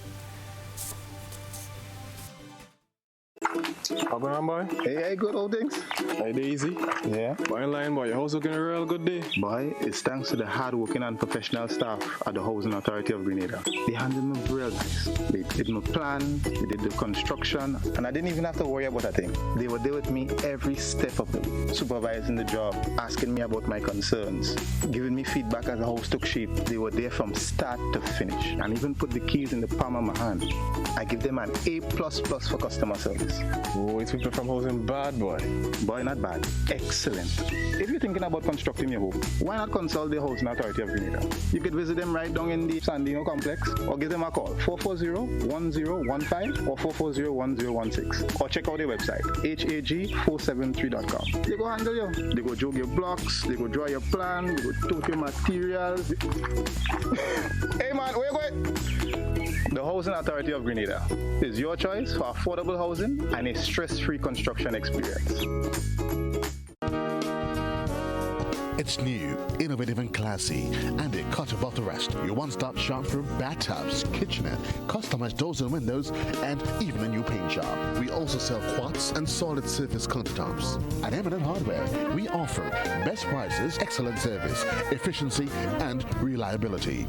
How going on, boy? Hey, good old things. Hey, easy. Yeah. Boy, in line, boy. Your house looking a real good day. Boy, it's thanks to the hard-working and professional staff at the Housing Authority of Grenada. They handled me real nice. They did my plan, they did the construction, and I didn't even have to worry about a thing. They were there with me every step of the way, supervising the job, asking me about my concerns, giving me feedback as the house took shape. They were there from start to finish, and even put the keys in the palm of my hand. I give them an A++ for customer service. Oh, it's people from housing bad, boy. Boy, not bad. Excellent. If you're thinking about constructing your home, why not consult the Housing Authority of Grenada? You could visit them right down in the Sandino complex, or give them a call, 440-1015 or 440-1016. Or check out their website, hag473.com. They go handle you. They go jog your blocks, they go draw your plan, they go tote your materials. Hey man, where you going? The Housing Authority of Grenada is your choice for affordable housing and a stress-free construction experience. It's new, innovative and classy, and a cut above the rest. Your one-stop shop for bathtubs, kitchenette, customized doors and windows, and even a new paint job. We also sell quartz and solid surface countertops. At M&N Hardware, we offer best prices, excellent service, efficiency, and reliability.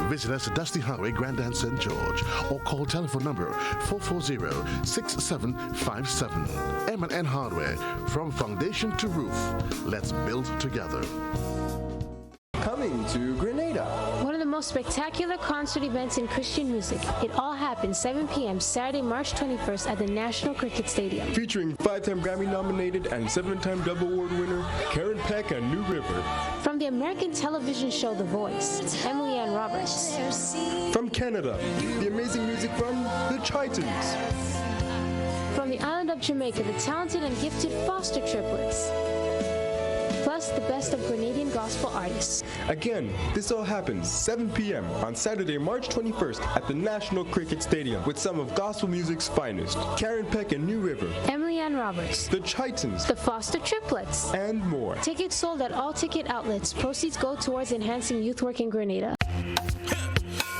Visit us at Dusty Highway, Grandin, St. George, or call telephone number 440-6757. M&N Hardware, from foundation to roof. Let's build together. Coming to Grenada. One of the most spectacular concert events in Christian music. It all happens 7 p.m. Saturday, March 21st at the National Cricket Stadium. Featuring 5-time Grammy-nominated and 7-time Dove Award winner Karen Peck and New River. From the American television show The Voice, Emily Ann Roberts. From Canada, the amazing music from the Titans. From the island of Jamaica, the talented and gifted Foster Triplets. Plus, the best of Grenadian gospel artists. Again, this all happens 7 p.m. on Saturday, March 21st at the National Cricket Stadium with some of gospel music's finest. Karen Peck and New River. Emily Ann Roberts. The Titans. The Foster Triplets. And more. Tickets sold at all ticket outlets. Proceeds go towards enhancing youth work in Grenada.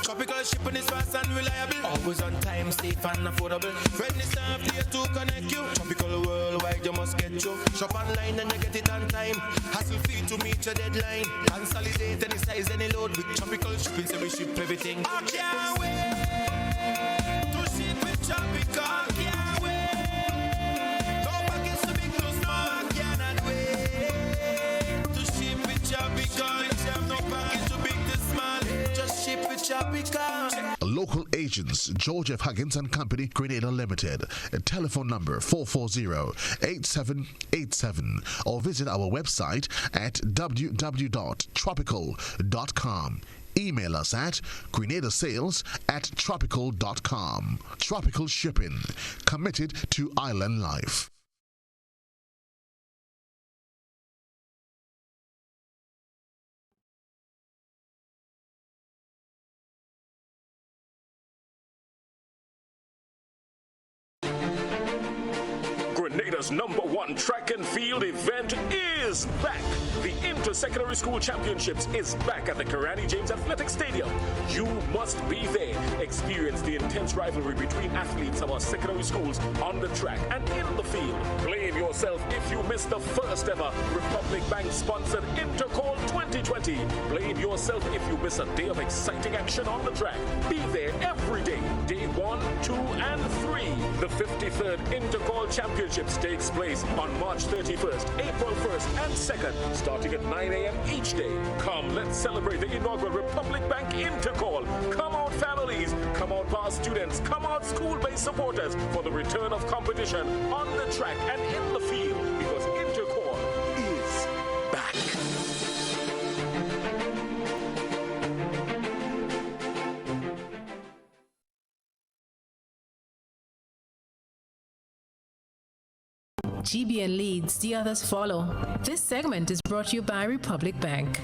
Tropical shipping is fast and reliable. Always on time, safe and affordable. Friendly staff here to connect you. Tropical worldwide, you must get you. Shop online and you get it on time. Hassle free to meet your deadline. Consolidate any size, any load. With tropical shipping, so we ship everything. I can't wait to ship with tropical. I can't wait. No package too big, too small. I cannot wait to ship with tropical. No package too big, too small. Just ship with tropical. Local agents, George F. Huggins and Company, Grenada Limited. Telephone number 440-8787 or visit our website at www.tropical.com. Email us at grenadasales@tropical.com. Tropical Shipping, committed to island life. Grenada's #1 track and field event is back. The Inter-Secondary School Championships is back at the Karani James Athletic Stadium. You must be there. Experience the intense rivalry between athletes of our secondary schools on the track and in the field. Blame yourself if you missed the first ever Republic Bank sponsored Intercall 2020. Blame yourself if you miss a day of exciting action on the track. Be there every day, day 1, 2, and 3. The 53rd Intercall Championships takes place on March 31st, April 1st, and 2nd, starting at 9 a.m. each day. Come, let's celebrate the inaugural Republic Bank Intercall. Come out, families. Come out, past students. Come out, school-based supporters for the return of competition on the track and in the field, because Intercall is back. GBN leads, the others follow. This segment is brought to you by Republic Bank.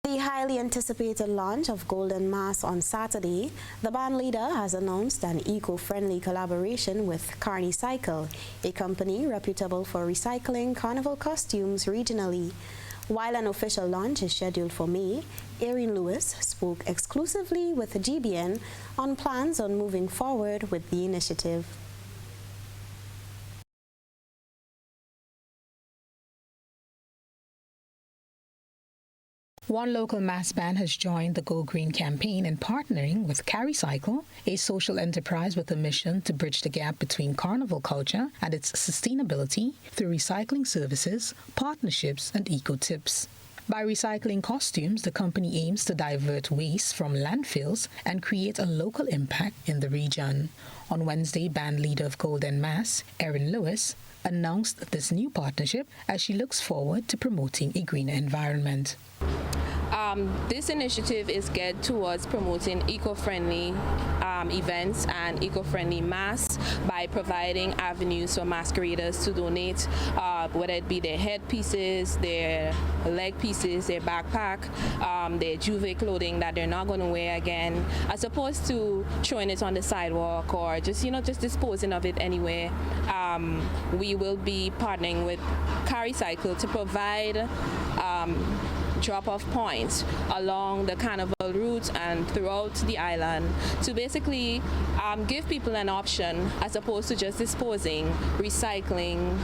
The highly anticipated launch of Golden Mass on Saturday, the band leader has announced an eco-friendly collaboration with Carney Cycle, a company reputable for recycling carnival costumes regionally. While an official launch is scheduled for May, Erin Lewis spoke exclusively with the GBN on plans on moving forward with the initiative. One local mass band has joined the Go Green campaign in partnering with Carry Cycle, a social enterprise with a mission to bridge the gap between carnival culture and its sustainability through recycling services, partnerships, and eco-tips. By recycling costumes, the company aims to divert waste from landfills and create a local impact in the region. On Wednesday, band leader of Golden Mass, Erin Lewis, announced this new partnership as she looks forward to promoting a greener environment. This initiative is geared towards promoting eco-friendly events and eco-friendly masks by providing avenues for masqueraders to donate, whether it be their headpieces, their leg pieces, their backpack, their juve clothing that they're not going to wear again, as opposed to throwing it on the sidewalk or just disposing of it anywhere. We will be partnering with Carry Cycle to provide drop-off points along the carnival route and throughout the island to basically give people an option as opposed to just disposing, recycling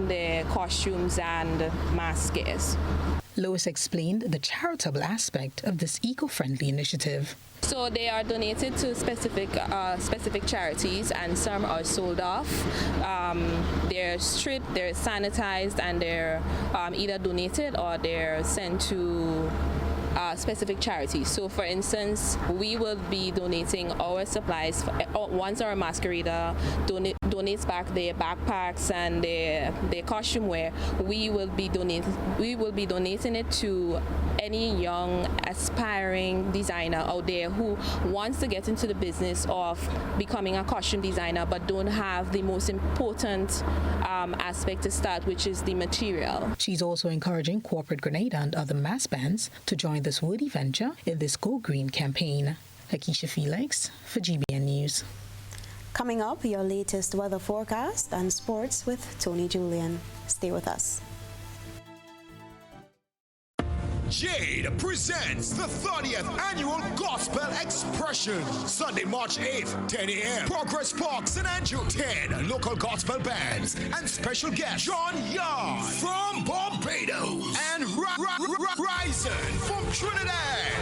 their costumes and masks. Lois explained the charitable aspect of this eco-friendly initiative. So they are donated to specific charities, and some are sold off. They're stripped, they're sanitized, and they're either donated or they're sent to specific charities. So for instance, we will be donating our supplies once our masquerader donates back their backpacks and their costume wear. We will be donating it to any young aspiring designer out there who wants to get into the business of becoming a costume designer but don't have the most important aspect to start, which is the material. She's also encouraging corporate Grenada and other mass bands to join this worthy venture in this Go Green campaign. Lakeisha Felix for GBN News. Coming up, your latest weather forecast and sports with Tony Julien. Stay with us. Jade presents the 30th Annual Gospel Expression, Sunday, March 8th, 10 a.m. Progress Park, St. Andrew, 10 local gospel bands and special guest John Yard from Barbados and Ryzen from Trinidad.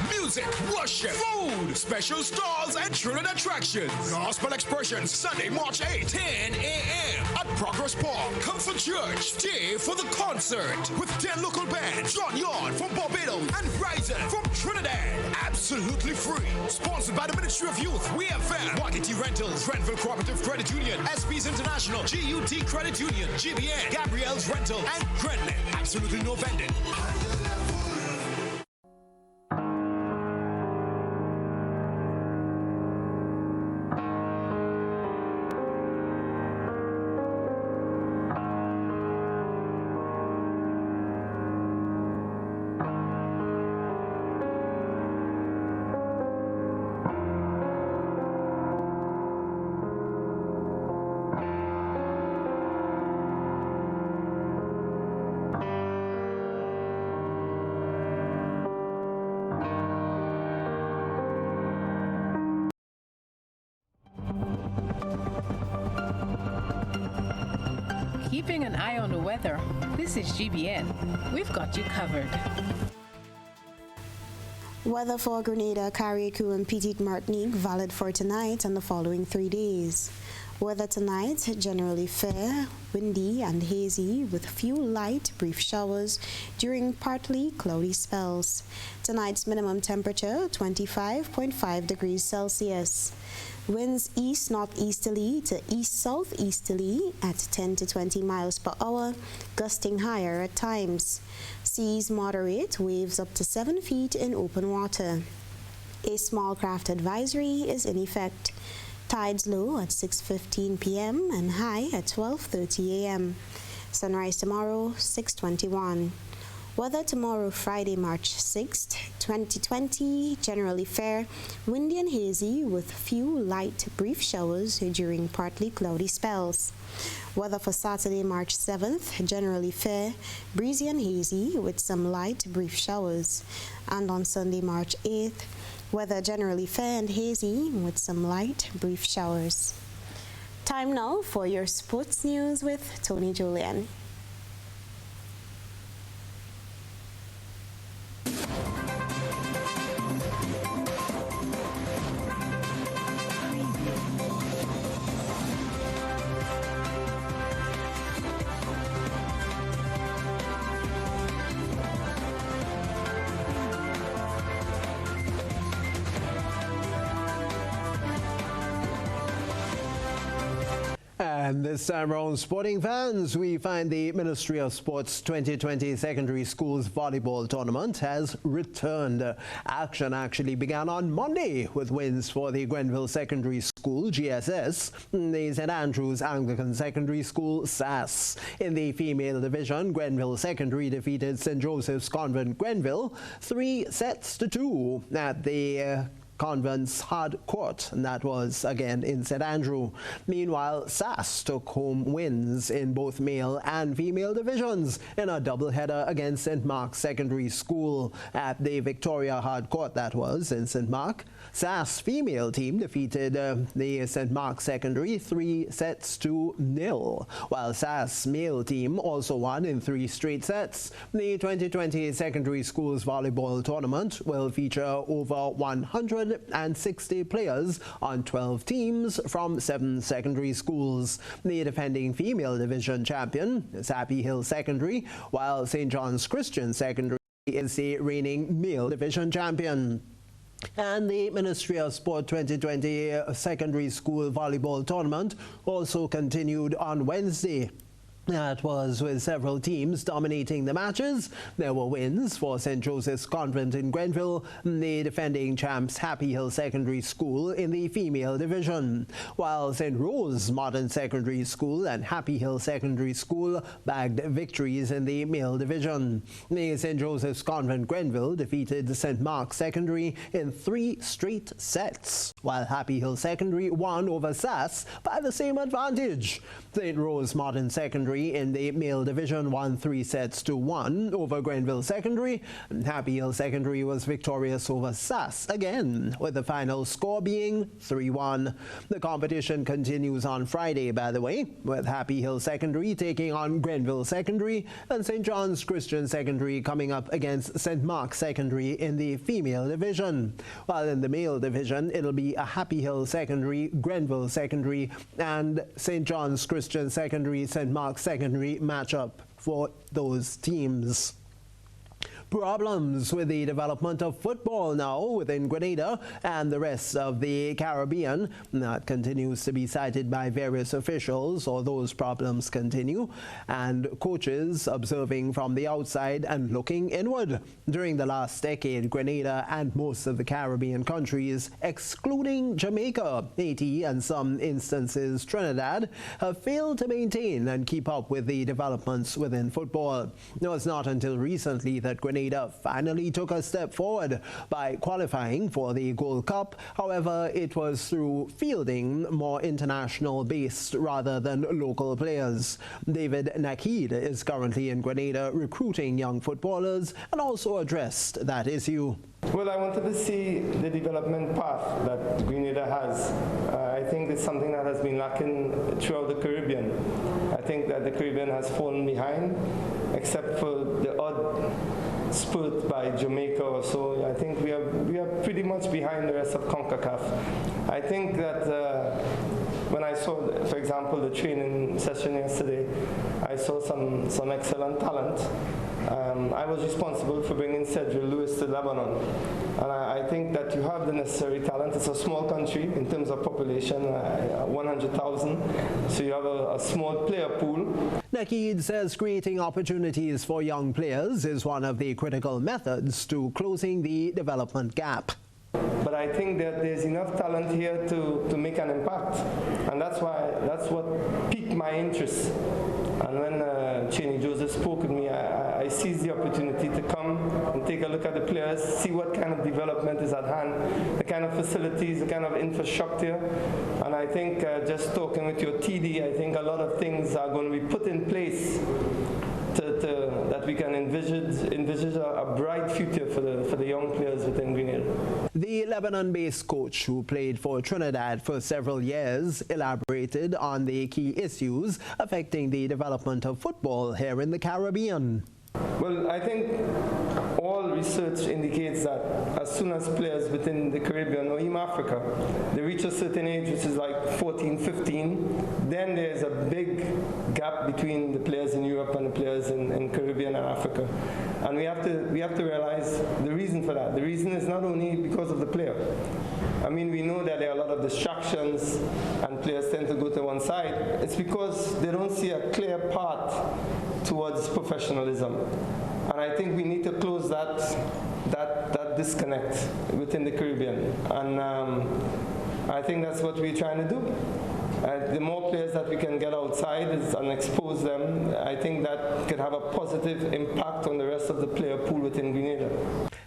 Music, worship, food, special stalls and Trinidad attractions. Gospel Expression, Sunday, March 8th, 10 a.m. at Progress Park. Come for church, stay for the concert with 10 local bands. John Yard from Barbados and Ryzen from Trinidad. Absolutely free. Sponsored by the Ministry of Youth, WeFM, Marketing Rentals, Rentville Cooperative Credit Union, SP's International, GUT Credit Union, GBN, Gabrielle's Rental, and Gremlin. Absolutely no vending. Keeping an eye on the weather, this is GBN. We've got you covered. Weather for Grenada, Carriacou, and Petite Martinique valid for tonight and the following 3 days. Weather tonight, generally fair, windy and hazy with few light, brief showers during partly cloudy spells. Tonight's minimum temperature, 25.5 degrees Celsius. Winds east-northeasterly to east-southeasterly at 10 to 20 miles per hour, gusting higher at times. Seas moderate, waves up to 7 feet in open water. A small craft advisory is in effect. Tides low at 6:15 p.m. and high at 12:30 a.m. Sunrise tomorrow, 6:21. Weather tomorrow, Friday, March 6th, 2020, generally fair, windy and hazy with few light, brief showers during partly cloudy spells. Weather for Saturday, March 7th, generally fair, breezy and hazy with some light, brief showers. And on Sunday, March 8th, weather generally fair and hazy with some light, brief showers. Time now for your sports news with Tony Julien. And this time around, sporting fans, we find the Ministry of Sports 2020 Secondary Schools Volleyball Tournament has returned. Action actually began on Monday with wins for the Grenville Secondary School, GSS, the St. Andrews Anglican Secondary School, SAS. In the female division, Grenville Secondary defeated St. Joseph's Convent Grenville 3-2 at the Convent's hard court, and that was again in St. Andrew. Meanwhile, SAS took home wins in both male and female divisions in a doubleheader against St. Mark's Secondary School at the Victoria hard court, that was in St. Mark. SAS female team defeated the St. Mark's Secondary 3-0, while SAS male team also won in 3 straight sets. The 2020 Secondary Schools Volleyball Tournament will feature over 160 players on 12 teams from 7 secondary schools. The defending female division champion is Happy Hill Secondary, while St. John's Christian Secondary is the reigning male division champion. And the Ministry of Sport 2020 Secondary School Volleyball Tournament also continued on Wednesday. That was with several teams dominating the matches. There were wins for St. Joseph's Convent in Grenville, the defending champs Happy Hill Secondary School in the female division, while St. Rose Modern Secondary School and Happy Hill Secondary School bagged victories in the male division. The St. Joseph's Convent Grenville defeated St. Mark's Secondary in 3 straight sets, while Happy Hill Secondary won over SAS by the same advantage. St. Rose Modern Secondary in the male division won 3-1 over Grenville Secondary, and Happy Hill Secondary was victorious over SAS again, with the final score being 3-1. The competition continues on Friday, by the way, with Happy Hill Secondary taking on Grenville Secondary and St. John's Christian Secondary coming up against St. Mark's Secondary in the female division. While in the male division, it'll be a Happy Hill Secondary, Grenville Secondary, and St. John's Christian Secondary, St. Mark's Secondary matchup for those teams. Problems with the development of football now within Grenada and the rest of the Caribbean. That continues to be cited by various officials, or those problems continue, and coaches observing from the outside and looking inward. During the last decade, Grenada and most of the Caribbean countries, excluding Jamaica, Haiti, and some instances Trinidad, have failed to maintain and keep up with the developments within football. It was not until recently that Grenada finally took a step forward by qualifying for the Gold Cup. However, it was through fielding more international-based rather than local players. David Nakid is currently in Grenada recruiting young footballers and also addressed that issue. Well, I wanted to see the development path that Grenada has. I think it's something that has been lacking throughout the Caribbean. I think that the Caribbean has fallen behind, except for the odd spurt by Jamaica or so. I think we are pretty much behind the rest of CONCACAF. I think that when I saw, for example, the training session yesterday, I saw some excellent talent. I was responsible for bringing Cedric Lewis to Lebanon. And I think that you have the necessary talent. It's a small country in terms of population, 100,000. So you have a small player pool. Nakid says creating opportunities for young players is one of the critical methods to closing the development gap. But I think that there's enough talent here to make an impact. And that's what piqued my interest. And when Cheney Joseph spoke with me, I seized the opportunity to come and take a look at the players, see what kind of development is at hand, the kind of facilities, the kind of infrastructure. And I think just talking with your TD, I think a lot of things are going to be put in place that we can envisage a bright future for the young players within Grenada. The Lebanon-based coach who played for Trinidad for several years elaborated on the key issues affecting the development of football here in the Caribbean. Well, I think all research indicates that as soon as players within the Caribbean or even Africa, they reach a certain age, which is like 14, 15, then there's a big gap between the players in Europe and the players in Caribbean and Africa. And we have to realize the reason for that. The reason is not only because of the player. I mean, we know that there are a lot of distractions and players tend to go to one side. It's because they don't see a clear path towards professionalism. And I think we need to close that disconnect within the Caribbean. And I think that's what we're trying to do. The more players that we can get outside and expose them, I think that could have a positive impact on the rest of the player pool within Grenada.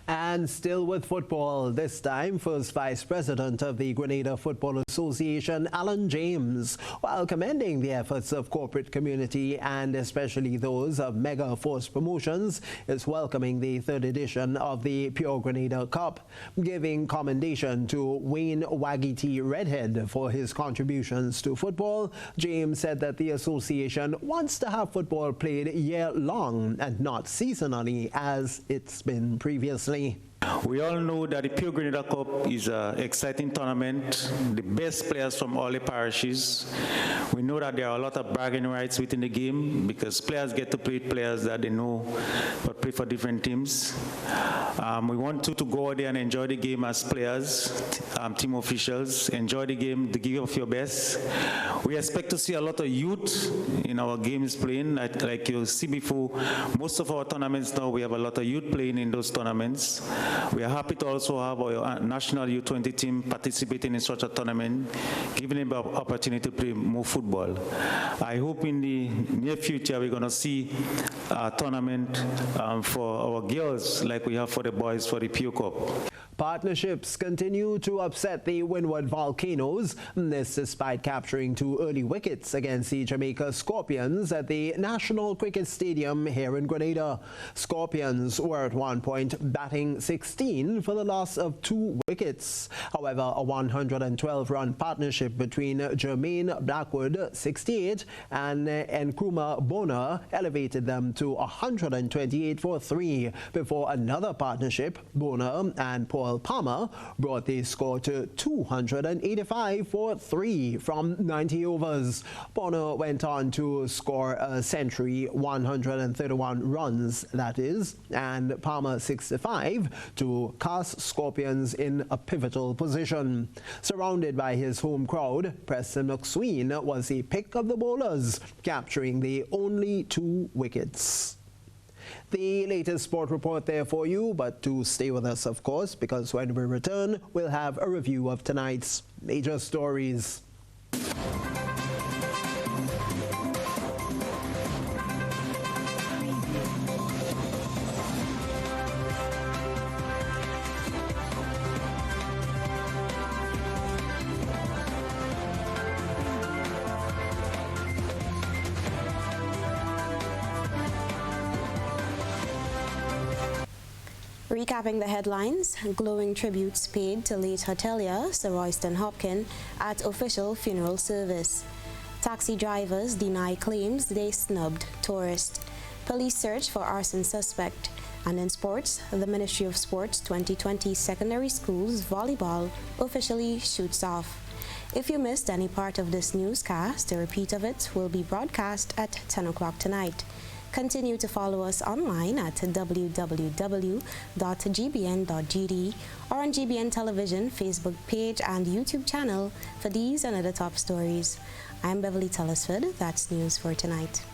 And still with football, this time First Vice President of the Grenada Football Association, Alan James, while commending the efforts of corporate community and especially those of Mega Force Promotions, is welcoming the third edition of the Pure Grenada Cup, giving commendation to Wayne Wagiti Redhead for his contributions to football. James said that the association wants to have football played year-long and not seasonally as it's been previously. We all know that the Pure Grenada Cup is an exciting tournament, the best players from all the parishes. We know that there are a lot of bragging rights within the game because players get to play with players that they know but play for different teams. We want you to go out there and enjoy the game as players, team officials, enjoy the game, to give of your best. We expect to see a lot of youth in our games playing. Like you'll see before, most of our tournaments now, we have a lot of youth playing in those tournaments. We are happy to also have our national U20 team participating in such a tournament, giving them the opportunity to play more football. I hope in the near future we're going to see a tournament for our girls like we have for the boys for the Pure Cup. Partnerships continue to upset the Windward Volcanoes, this despite capturing 2 early wickets against the Jamaica Scorpions at the National Cricket Stadium here in Grenada. Scorpions were at one point batting 16 for the loss of 2 wickets. However, a 112-run partnership between Jermaine Blackwood, 68, and Nkrumah Bonner elevated them to 128 for 3 before another partnership, Bonner and Paul Palmer, brought the score to 285 for 3 from 90 overs. Bonner went on to score a century, 131 runs, that is, and Palmer 65 to cast Scorpions in a pivotal position. Surrounded by his home crowd, Preston McSween was the pick of the bowlers, capturing the only 2 wickets. The latest sport report there for you, but do stay with us, of course, because when we return, we'll have a review of tonight's major stories. Recapping the headlines, glowing tributes paid to late hotelier Sir Royston Hopkins at official funeral service. Taxi drivers deny claims they snubbed tourists. Police search for arson suspect. And in sports, the Ministry of Sports 2020 secondary schools volleyball officially shoots off. If you missed any part of this newscast, a repeat of it will be broadcast at 10 o'clock tonight. Continue to follow us online at www.gbn.gd or on GBN Television Facebook page and YouTube channel for these and other top stories. I'm Beverly Telesford. That's news for tonight.